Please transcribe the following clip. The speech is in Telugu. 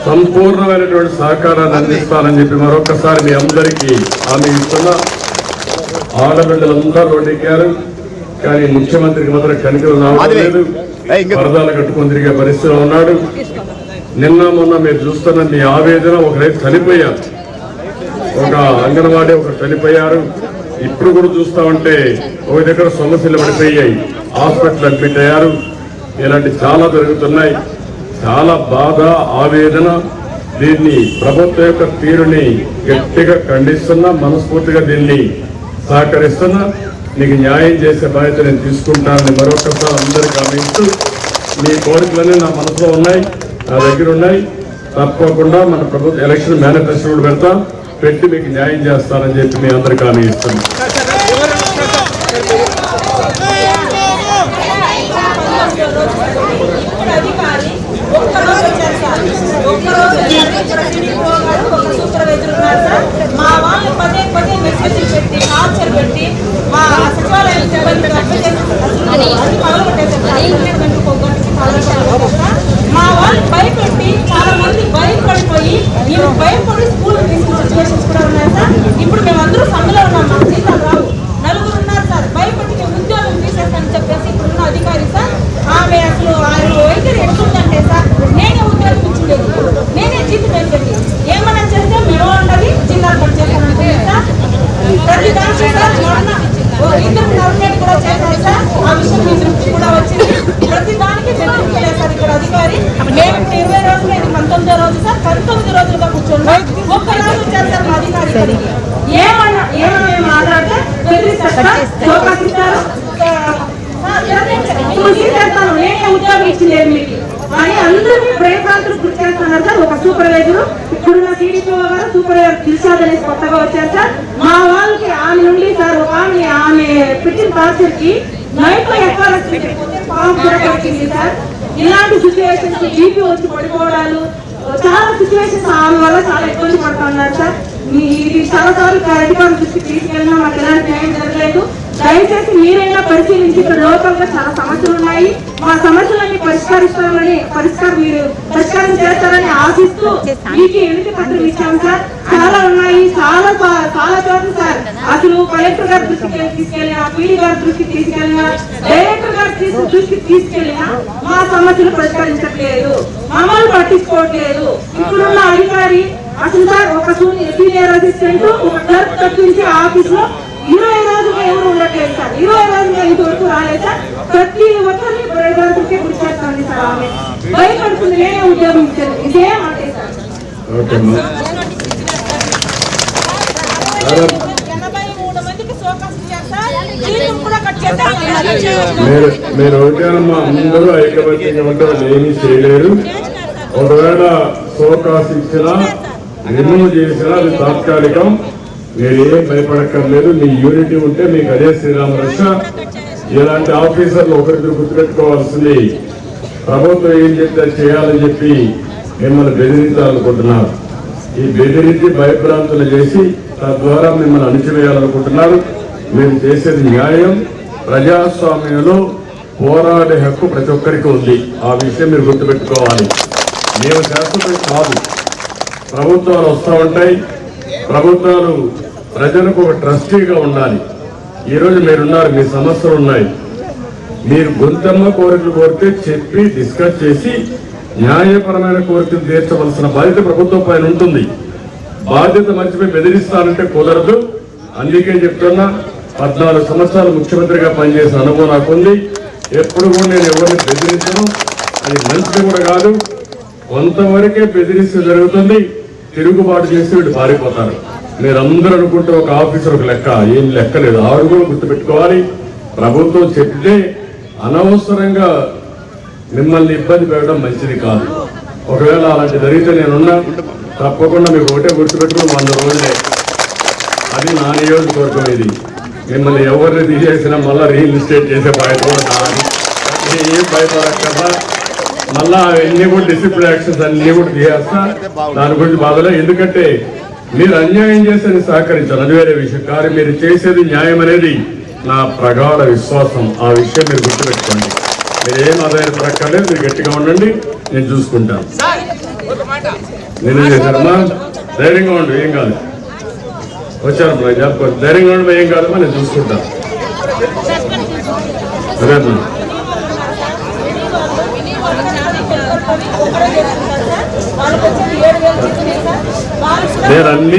సంపూర్ణమైనటువంటి సహకారాన్ని అందిస్తానని చెప్పి మరొకసారి మీ అందరికీ హామీ ఇస్తున్నా. ఆడబిడ్డలందరూ రోడ్డెక్కారు, కానీ ముఖ్యమంత్రికి మాత్రం కనికలు రావట్లేదు. పరదాలు కట్టుకొని తిరిగే పరిస్థితిలో ఉన్నాడు. నిన్న మొన్న మీరు చూస్తున్న మీ ఆవేదన, ఒకరైతే చనిపోయారు, ఒక అంగన్వాడీ ఒకరు చనిపోయారు. ఇప్పుడు కూడా చూస్తామంటే ఒక దగ్గర సమస్యలు పడిపోయాయి, హాస్పిటల్ అడ్మిట్ అయ్యారు. ఇలాంటి చాలా జరుగుతున్నాయి. చాలా బాధ, ఆవేదన. దీన్ని ప్రభుత్వం యొక్క తీరుని గట్టిగా ఖండిస్తున్నా, మనస్ఫూర్తిగా దీన్ని సహకరిస్తున్నా. నీకు న్యాయం చేసే బాధ్యత నేను తీసుకుంటానని మరొకసారి అందరికీ గమనిస్తూ, మీ కోరికలన్నీ నా మనసులో ఉన్నాయి, నా దగ్గర ఉన్నాయి. తప్పకుండా మన ప్రభుత్వ ఎలక్షన్ మేనిఫెస్టో కూడా పెడతా, పెట్టి మీకు న్యాయం చేస్తానని చెప్పి మీ అందరికీ హామీ ఇస్తున్నాను. మా వాళ్ళు పదే పదే మెసేజ్ పెట్టి టార్చర్ పెట్టి మా సచివాలయం సిబ్బంది మా వాళ్ళు భయపెట్టి చాలా మంది భయపడిపోయి మేము భయపడి స్కూల్ తీసుకున్న సిచ్యువేషన్స్ కూడా ఉన్నాయి సార్. ఇప్పుడు మేమందరూ సమ్మెలో ఉన్నాం, మాకు జీతాలు రావు. నలుగురు ఉన్నారు సార్, భయపడి ఉద్యోగం తీసేస్తానని చెప్పేసి ఇప్పుడున్న అధికారి సార్. ఆమె అసలు ఆయన వైఖరి ఎట్లుందంటే సార్, నేనే ఉద్యోగం ఇచ్చిండేది, నేనే జీతం పెట్టి ఏమన్నా చేస్తే మేము ఉండాలి, జీతాలు కట్ చేస్తానంటే సార్. ప్రతి దానికి సార్ ఇద్దరు నర్మేట్ కూడా చేశారు సార్. ఆ విషయం మీ దృష్టి కూడా వచ్చింది. ప్రతి దానికి బెదిరించలేదు సార్ ఇక్కడ అధికారి. మేము 20 రోజులు, ఇది 19వ రోజు సార్. 19 రోజులుగా కూర్చోండి, ఒక్క రోజు వచ్చారు సార్ మా అధికారి. ఏమన్నా మాట్లాడితే బెదిరిస్తారు, నేనే ఉద్యోగం ఇచ్చింది మీకు అని అందరినీ భయభ్రాంతులు గురి చేస్తున్నారు సార్. ఒక సూపర్వైజరు, ఇప్పుడున్న టీడీపీ గారు సూపర్వైజర్ దిల్షాద్ అనేసి కొత్తగా వచ్చారు సార్. మా వాళ్ళకి ఆమె నుండి సార్ ఒక ఆమె పెట్టిన టార్చర్ కి నైట్ లో ఎక్కాల్సి పాము కూడా పడుతుంది సార్. ఇలాంటి సిచ్యువేషన్స్ బీపీ వచ్చి పడిపోవడాలు, చాలా సిచ్యువేషన్స్ ఆమె వల్ల చాలా ఇబ్బంది పడుతున్నారు సార్. ఇది చాలా సార్లు అధికారుల దృష్టికి తీసుకెళ్ళినా మాకు ఎలాంటి న్యాయం జరగలేదు. దయచేసి మీరైనా పరిశీలించి, ఇక్కడ లోకల్ గా చాలా సమస్యలు ఉన్నాయి, మా సమస్యలన్నీ మీరు పరిష్కారం చేస్తారని ఆశిస్తూ మీకు ఎన్నిక పత్రం ఇచ్చాము సార్. చాలా ఉన్నాయి, చాలా చోట్ల సార్. అసలు కలెక్టర్ గారి దృష్టికి తీసుకెళ్ళినా, పీడీ గారి దృష్టికి తీసుకెళ్ళినా, డైరెక్టర్ గారి దృష్టికి తీసుకెళ్ళినా మా సమస్యలు పరిష్కరించట్లేదు, మమ్మల్ని పట్టించుకోవట్లేదు. ఇప్పుడున్న అధికారి అసలు సార్ ఒక సీనియర్ అసిస్టెంట్, ఒక క్లర్క్ తప్పించి ఆఫీస్ లో 20 రోజులు ఎవరు ఉండట్లేదు సార్. 20 రోజులు ఇంతవరకు రాలేదు సార్. ప్రతి ఒక్కరిని భయభ్రాంతులకే గురి చేస్తుంది సార్. ఆమె భయపడుతుంది, నేనే ఉద్యోగం ఇచ్చాను, ఇదే మాట సార్. 83 మందికి సోకాస్ మీరు ఒకటేనమ్మా, అందరూ ఐకమత్యంగా ఉంటారు, ఏమీ చేయలేరు. ఒకవేళ సోకాస్ ఇచ్చినా రిమూవ్ చేసినా అది తాత్కాలికం, మీరేం భయపడక్కర్లేదు. మీ యూనిటీ ఉంటే మీకు అదే శ్రీరామ రక్ష. ఇలాంటి ఆఫీసర్లు ఒకరిద్దరు గుర్తుపెట్టుకోవాల్సింది, ప్రభుత్వం ఏం చెప్తే చేయాలని చెప్పి మిమ్మల్ని బెదిరించాలనుకుంటున్నారు. ఈ బెదిరించి భయభ్రాంతులు చేసి తద్వారా మిమ్మల్ని అణిచివేయాలనుకుంటున్నారు. మేము చేసేది న్యాయం. ప్రజాస్వామ్యంలో పోరాడే హక్కు ప్రతి ఒక్కరికి ఉంది, ఆ విషయం మీరు గుర్తుపెట్టుకోవాలి. మేము శాశ్వతం కాదు, ప్రభుత్వాలు వస్తూ ఉంటాయి. ప్రభుత్వాలు ప్రజలకు ఒక ట్రస్టీగా ఉండాలి. ఈరోజు మీరున్నారు, మీ సమస్యలు ఉన్నాయి, మీరు గొంతమ్మ కోరికలు కోరితే చెప్పి డిస్కస్ చేసి న్యాయపరమైన కోరికలు తీర్చవలసిన బాధ్యత ప్రభుత్వం పైన ఉంటుంది. బాధ్యత మర్చిపోయి బెదిరిస్తానంటే కుదరదు. అందుకే చెప్తున్నా, 14 సంవత్సరాలు ముఖ్యమంత్రిగా పనిచేసిన అనుభవం నాకుంది. ఎప్పుడు కూడా నేను ఎవరిని బెదిరించను, అది మంచిది కూడా కాదు. కొంతవరకే బెదిరిస్తే జరుగుతుంది, తిరుగుబాటు చేసి వీళ్ళు పారిపోతారు. మీరందరూ అనుకుంటే ఒక ఆఫీసర్ ఒక లెక్క, ఏం లెక్క లేదు. ఆరుగురు గుర్తుపెట్టుకోవాలి. ప్రభుత్వం చెప్తే అనవసరంగా మిమ్మల్ని ఇబ్బంది పెట్టడం మంచిది కాదు. ఒకవేళ అలాంటి జరిగితే నేనున్నా, తప్పకుండా మీకు ఒకటే గుర్తుపెట్టుకుని 100 రోజులే, అది నా నియోజకవర్గం. ఇది మిమ్మల్ని ఎవరిని తీసేసినా మళ్ళీ రీఇన్స్టేట్ చేసే బాధ్యత కూడా నాది. ఏం భయపడక్కర్లా. మళ్ళా ఎన్ని కూడా డిసిప్లిన్ యాక్షన్స్ అన్ని కూడా తీసేస్తా, దాని గురించి బాధలే. ఎందుకంటే మీరు అన్యాయం చేసి సహకరించాలి, అది వేరే విషయం. కానీ మీరు చేసేది న్యాయం అనేది నా ప్రగాఢ విశ్వాసం. ఆ విషయం మీరు గుర్తుపెట్టుకోండి. మీరు ఏం ఆదాయం పడక్కర్లేదు, మీరు గట్టిగా ఉండండి, నేను చూసుకుంటాను. నేనేం చేశారమ్మా? ధైర్యంగా ఉండు, ఏం కాదు. వచ్చారమ్మా, చెప్ప ధైర్యంగా ఉండి ఏం కాదమ్మా, నేను చూసుకుంటా. అదేమ్మా, నేను అన్ని